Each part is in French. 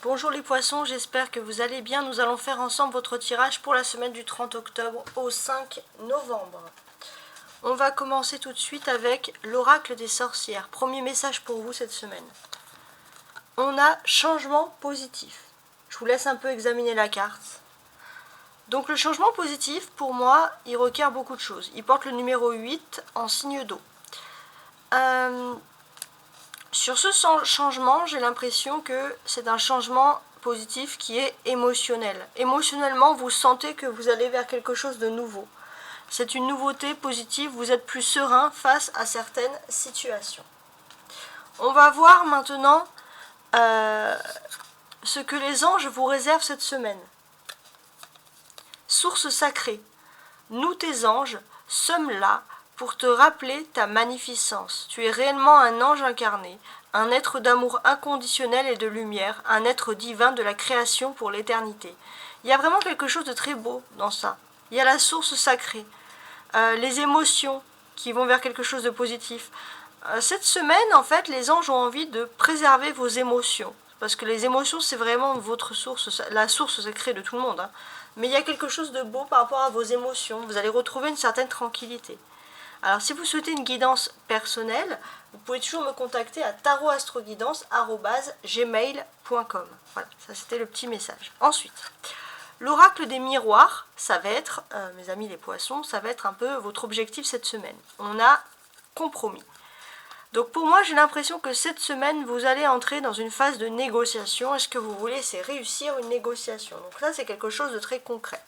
Bonjour les poissons, j'espère que vous allez bien. Nous allons faire ensemble votre tirage pour la semaine du 30 octobre au 5 novembre. On va commencer tout de suite avec l'oracle des sorcières. Premier message pour vous cette semaine. On a changement positif. Je vous laisse un peu examiner la carte. Donc le changement positif, pour moi, il requiert beaucoup de choses. Il porte le numéro 8 en signe d'eau. Sur ce changement, j'ai l'impression que c'est un changement positif qui est émotionnel. Émotionnellement, vous sentez que vous allez vers quelque chose de nouveau. C'est une nouveauté positive, vous êtes plus serein face à certaines situations. On va voir maintenant ce que les anges vous réservent cette semaine. Source sacrée, nous tes anges sommes là pour te rappeler ta magnificence. Tu es réellement un ange incarné, un être d'amour inconditionnel et de lumière, un être divin de la création pour l'éternité. Il y a vraiment quelque chose de très beau dans ça. Il y a la source sacrée, les émotions qui vont vers quelque chose de positif. Cette semaine, en fait, les anges ont envie de préserver vos émotions. Parce que les émotions, c'est vraiment votre source, la source sacrée de tout le monde. Hein. Mais il y a quelque chose de beau par rapport à vos émotions. Vous allez retrouver une certaine tranquillité. Alors, si vous souhaitez une guidance personnelle, vous pouvez toujours me contacter à tarotastroguidance@gmail.com. Voilà, ça c'était le petit message. Ensuite, l'oracle des miroirs, ça va être, mes amis les poissons, ça va être un peu votre objectif cette semaine. On a compromis. Donc pour moi, j'ai l'impression que cette semaine, vous allez entrer dans une phase de négociation. Et ce que vous voulez, c'est réussir une négociation. Donc là, c'est quelque chose de très concret,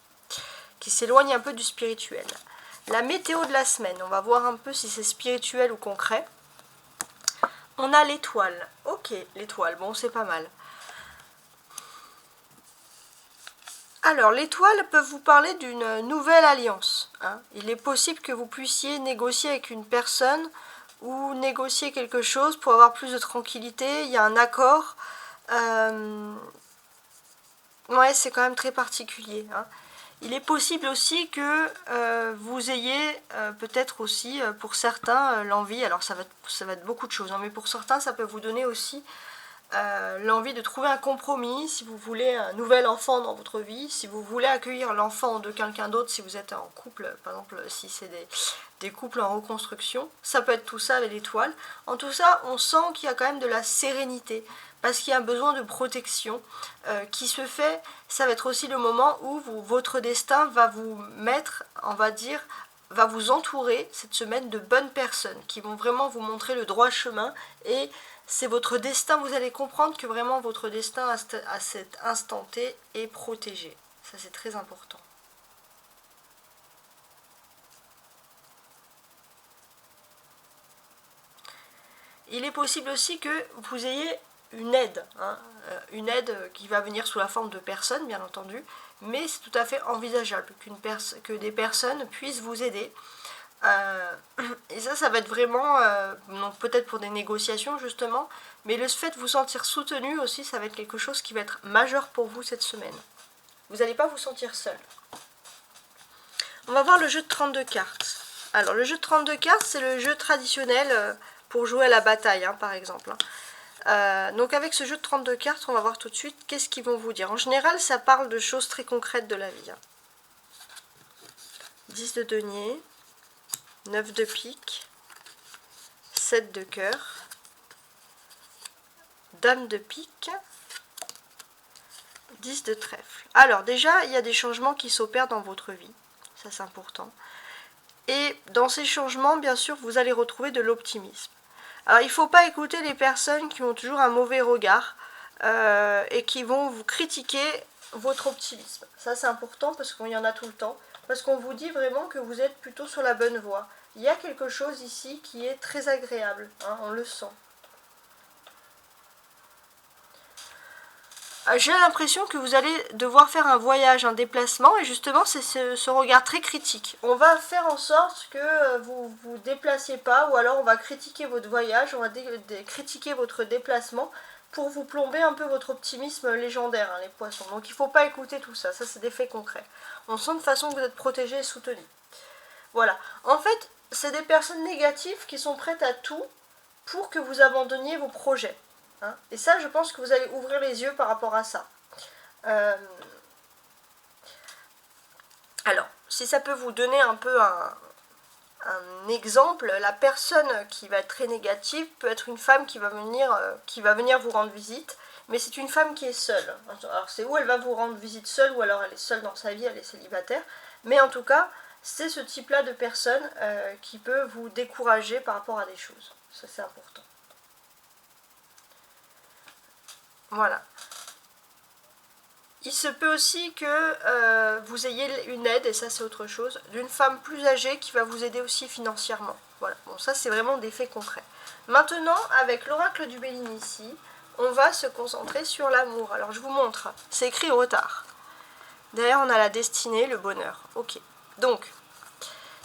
qui s'éloigne un peu du spirituel. La météo de la semaine, on va voir un peu si c'est spirituel ou concret. On a l'étoile. Ok, l'étoile, bon, c'est pas mal. Alors, l'étoile peut vous parler d'une nouvelle alliance. Hein. Il est possible que vous puissiez négocier avec une personne ou négocier quelque chose pour avoir plus de tranquillité. Il y a un accord. Ouais, c'est quand même très particulier. Hein. Il est possible aussi que vous ayez peut-être aussi, pour certains, l'envie, alors ça va être beaucoup de choses, hein, mais pour certains, ça peut vous donner aussi l'envie de trouver un compromis, si vous voulez un nouvel enfant dans votre vie, si vous voulez accueillir l'enfant de quelqu'un d'autre, si vous êtes en couple, par exemple, si c'est des couples en reconstruction, ça peut être tout ça avec l'étoile. En tout ça, on sent qu'il y a quand même de la sérénité, parce qu'il y a un besoin de protection qui se fait. Ça va être aussi le moment où votre destin va vous mettre, on va dire, va vous entourer cette semaine de bonnes personnes qui vont vraiment vous montrer le droit chemin, et c'est votre destin. Vous allez comprendre que vraiment votre destin à cet instant T est protégé. Ça, c'est très important. Il est possible aussi que vous ayez une aide, hein, une aide qui va venir sous la forme de personnes, bien entendu, mais c'est tout à fait envisageable que des personnes puissent vous aider. Et ça va être vraiment, peut-être pour des négociations justement, mais le fait de vous sentir soutenu aussi, ça va être quelque chose qui va être majeur pour vous cette semaine. Vous n'allez pas vous sentir seul. On va voir le jeu de 32 cartes. Alors le jeu de 32 cartes, c'est le jeu traditionnel pour jouer à la bataille, hein, par exemple. Donc avec ce jeu de 32 cartes, on va voir tout de suite qu'est-ce qu'ils vont vous dire. En général, ça parle de choses très concrètes de la vie. Hein. 10 de denier, 9 de pique, 7 de cœur, dame de pique, 10 de trèfle. Alors déjà, il y a des changements qui s'opèrent dans votre vie. Ça, c'est important. Et dans ces changements, bien sûr, vous allez retrouver de l'optimisme. Alors, il ne faut pas écouter les personnes qui ont toujours un mauvais regard et qui vont vous critiquer votre optimisme. Ça, c'est important parce qu'il y en a tout le temps. Parce qu'on vous dit vraiment que vous êtes plutôt sur la bonne voie. Il y a quelque chose ici qui est très agréable. Hein, on le sent. J'ai l'impression que vous allez devoir faire un voyage, un déplacement, et justement c'est ce regard très critique. On va faire en sorte que vous vous déplaciez pas, ou alors on va critiquer votre voyage, on va critiquer votre déplacement pour vous plomber un peu votre optimisme légendaire, hein, les poissons. Donc il ne faut pas écouter tout ça, ça c'est des faits concrets. On sent de façon que vous êtes protégé et soutenu. Voilà, en fait c'est des personnes négatives qui sont prêtes à tout pour que vous abandonniez vos projets. hein. Et ça, je pense que vous allez ouvrir les yeux par rapport à ça. Alors, si ça peut vous donner un peu un exemple, la personne qui va être très négative peut être une femme qui va venir vous rendre visite, mais c'est une femme qui est seule. Alors c'est où elle va vous rendre visite seule, ou alors elle est seule dans sa vie, elle est célibataire, mais en tout cas, c'est ce type-là de personne qui peut vous décourager par rapport à des choses. Ça, c'est important. Voilà. Il se peut aussi que vous ayez une aide, et ça c'est autre chose, d'une femme plus âgée qui va vous aider aussi financièrement. Voilà, bon ça c'est vraiment des faits concrets. Maintenant, avec l'oracle du Béline ici, on va se concentrer sur l'amour. Alors je vous montre, c'est écrit au retard. Derrière on a la destinée, le bonheur. Ok, donc,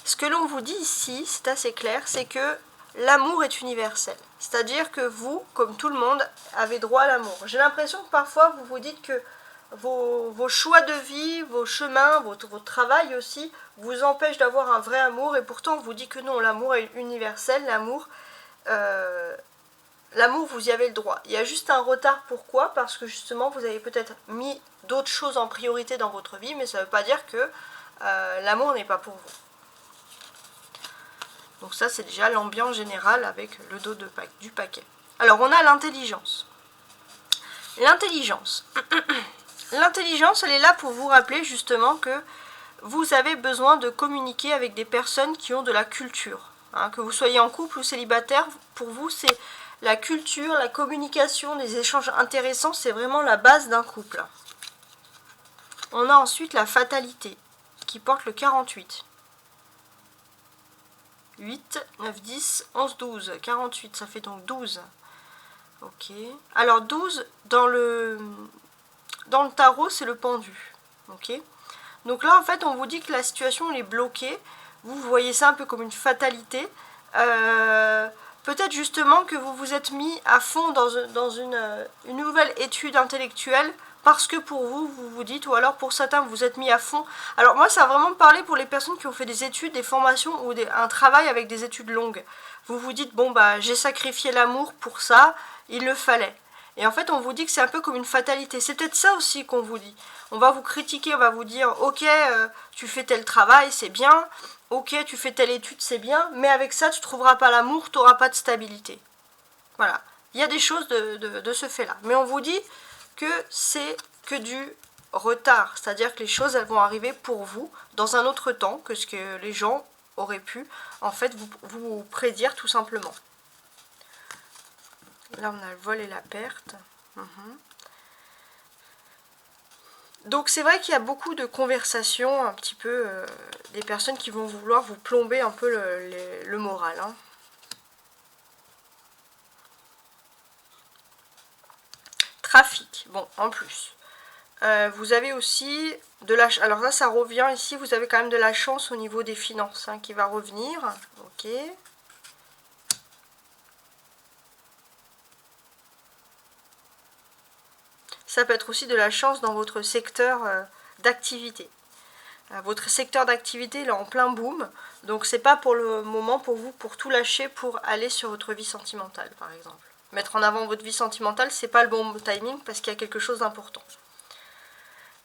ce que l'on vous dit ici, c'est assez clair, c'est que l'amour est universel. C'est-à-dire que vous, comme tout le monde, avez droit à l'amour. J'ai l'impression que parfois vous vous dites que vos choix de vie, vos chemins, votre travail aussi, vous empêchent d'avoir un vrai amour, et pourtant on vous dit que non, l'amour est universel, l'amour, vous y avez le droit. Il y a juste un retard, pourquoi? Parce que justement vous avez peut-être mis d'autres choses en priorité dans votre vie, mais ça ne veut pas dire que l'amour n'est pas pour vous. Donc ça c'est déjà l'ambiance générale avec le dos du paquet. Alors on a l'intelligence. L'intelligence, elle est là pour vous rappeler justement que vous avez besoin de communiquer avec des personnes qui ont de la culture. Hein, que vous soyez en couple ou célibataire, pour vous, c'est la culture, la communication, les échanges intéressants, c'est vraiment la base d'un couple. On a ensuite la fatalité, qui porte le 48. 8, 9, 10, 11, 12. 48, ça fait donc 12. Ok. Alors 12, dans le tarot, c'est le pendu. Ok. Donc là, en fait, on vous dit que la situation elle est bloquée. Vous voyez ça un peu comme une fatalité. Peut-être justement que vous vous êtes mis à fond dans une nouvelle étude intellectuelle parce que pour vous, vous vous dites, ou alors pour certains, vous vous êtes mis à fond. Alors moi, ça a vraiment parlé pour les personnes qui ont fait des études, des formations ou un travail avec des études longues. Vous vous dites, bon, bah, j'ai sacrifié l'amour pour ça, il le fallait. Et en fait, on vous dit que c'est un peu comme une fatalité. C'est peut-être ça aussi qu'on vous dit. On va vous critiquer, on va vous dire, ok, tu fais tel travail, c'est bien. Ok, tu fais telle étude, c'est bien. Mais avec ça, tu ne trouveras pas l'amour, tu n'auras pas de stabilité. Voilà. Il y a des choses de ce fait-là. Mais on vous dit que c'est que du retard. C'est-à-dire que les choses, elles vont arriver pour vous dans un autre temps que ce que les gens auraient pu, en fait, vous prédire tout simplement. Là, on a le vol et la perte. Donc, c'est vrai qu'il y a beaucoup de conversations, un petit peu, des personnes qui vont vouloir vous plomber un peu le moral. Hein. Trafic, bon, en plus. Vous avez aussi de la... Alors là, ça revient ici, vous avez quand même de la chance au niveau des finances hein, qui va revenir. Ok. Ça peut être aussi de la chance dans votre secteur d'activité. Votre secteur d'activité est en plein boom, donc c'est pas pour le moment pour vous pour tout lâcher pour aller sur votre vie sentimentale par exemple. Mettre en avant votre vie sentimentale, c'est pas le bon timing parce qu'il y a quelque chose d'important.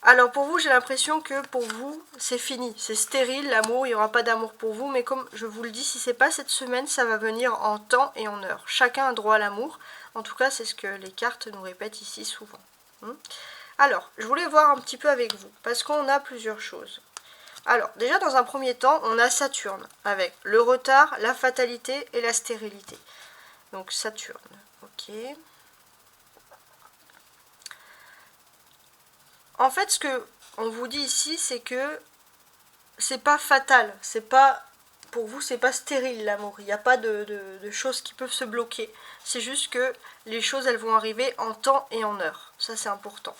Alors pour vous, j'ai l'impression que pour vous, c'est fini, c'est stérile l'amour, il n'y aura pas d'amour pour vous, mais comme je vous le dis, si c'est pas cette semaine, ça va venir en temps et en heure. Chacun a droit à l'amour, en tout cas c'est ce que les cartes nous répètent ici souvent. Alors, je voulais voir un petit peu avec vous, parce qu'on a plusieurs choses. Alors, déjà dans un premier temps, on a Saturne, avec le retard, la fatalité et la stérilité. Donc Saturne, ok. En fait, ce que on vous dit ici, c'est que c'est pas fatal, c'est pas... Pour vous, c'est pas stérile l'amour, il n'y a pas de choses qui peuvent se bloquer. C'est juste que les choses, elles vont arriver en temps et en heure. Ça, c'est important.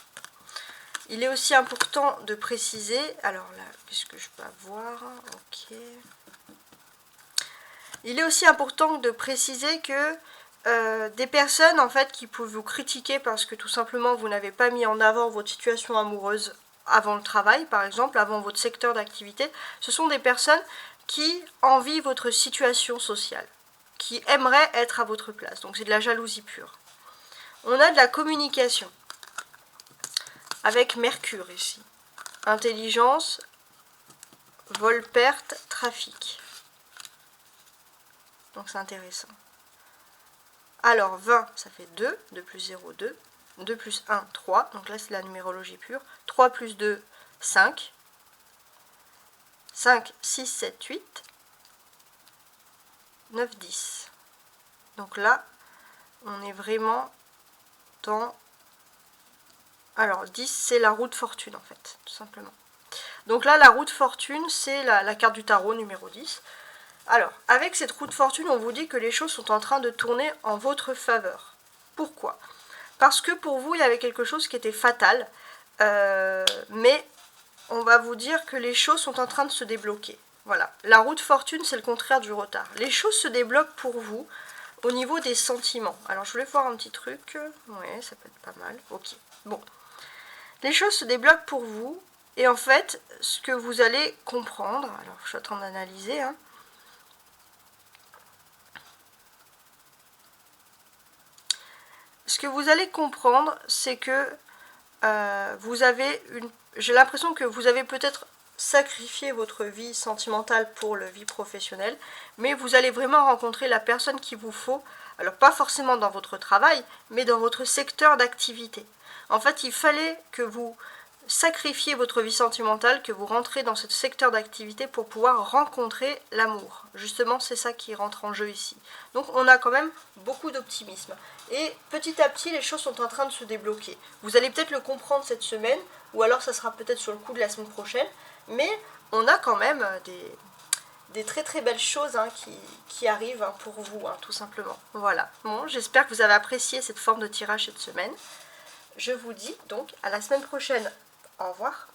Il est aussi important de préciser, alors là, puisque je peux voir, ok. Il est aussi important de préciser que des personnes, en fait, qui peuvent vous critiquer parce que tout simplement, vous n'avez pas mis en avant votre situation amoureuse avant le travail, par exemple, avant votre secteur d'activité, ce sont des personnes qui envient votre situation sociale, qui aimeraient être à votre place. Donc c'est de la jalousie pure. On a de la communication avec Mercure ici. Intelligence, vol, perte, trafic. Donc c'est intéressant. Alors 20, ça fait 2. 2 plus 0, 2. 2 plus 1, 3. Donc là c'est la numérologie pure. 3 plus 2, 5. 5, 6, 7, 8. 9, 10. Donc là, on est vraiment dans... Alors 10, c'est la roue de fortune en fait, tout simplement. Donc là, la roue de fortune, c'est la carte du tarot numéro 10. Alors, avec cette roue de fortune, on vous dit que les choses sont en train de tourner en votre faveur. Pourquoi? Parce que pour vous, il y avait quelque chose qui était fatal, mais on va vous dire que les choses sont en train de se débloquer. Voilà, la roue de fortune, c'est le contraire du retard. Les choses se débloquent pour vous au niveau des sentiments. Alors, je voulais voir un petit truc. Ouais, ça peut être pas mal. Ok, bon. Les choses se débloquent pour vous. Et en fait, ce que vous allez comprendre... Alors, je suis en train d'analyser, hein. Ce que vous allez comprendre, c'est que vous avez une... J'ai l'impression que vous avez peut-être sacrifié votre vie sentimentale pour la vie professionnelle, mais vous allez vraiment rencontrer la personne qu'il vous faut, alors pas forcément dans votre travail, mais dans votre secteur d'activité. En fait, il fallait que vous sacrifiez votre vie sentimentale, que vous rentrez dans ce secteur d'activité pour pouvoir rencontrer l'amour. Justement, c'est ça qui rentre en jeu ici. Donc, on a quand même beaucoup d'optimisme. Et petit à petit, les choses sont en train de se débloquer. Vous allez peut-être le comprendre cette semaine, ou alors ça sera peut-être sur le coup de la semaine prochaine. Mais on a quand même des très très belles choses hein, qui arrivent hein, pour vous, hein, tout simplement. Voilà. Bon, j'espère que vous avez apprécié cette forme de tirage cette semaine. Je vous dis donc à la semaine prochaine. Au revoir.